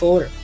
4،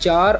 4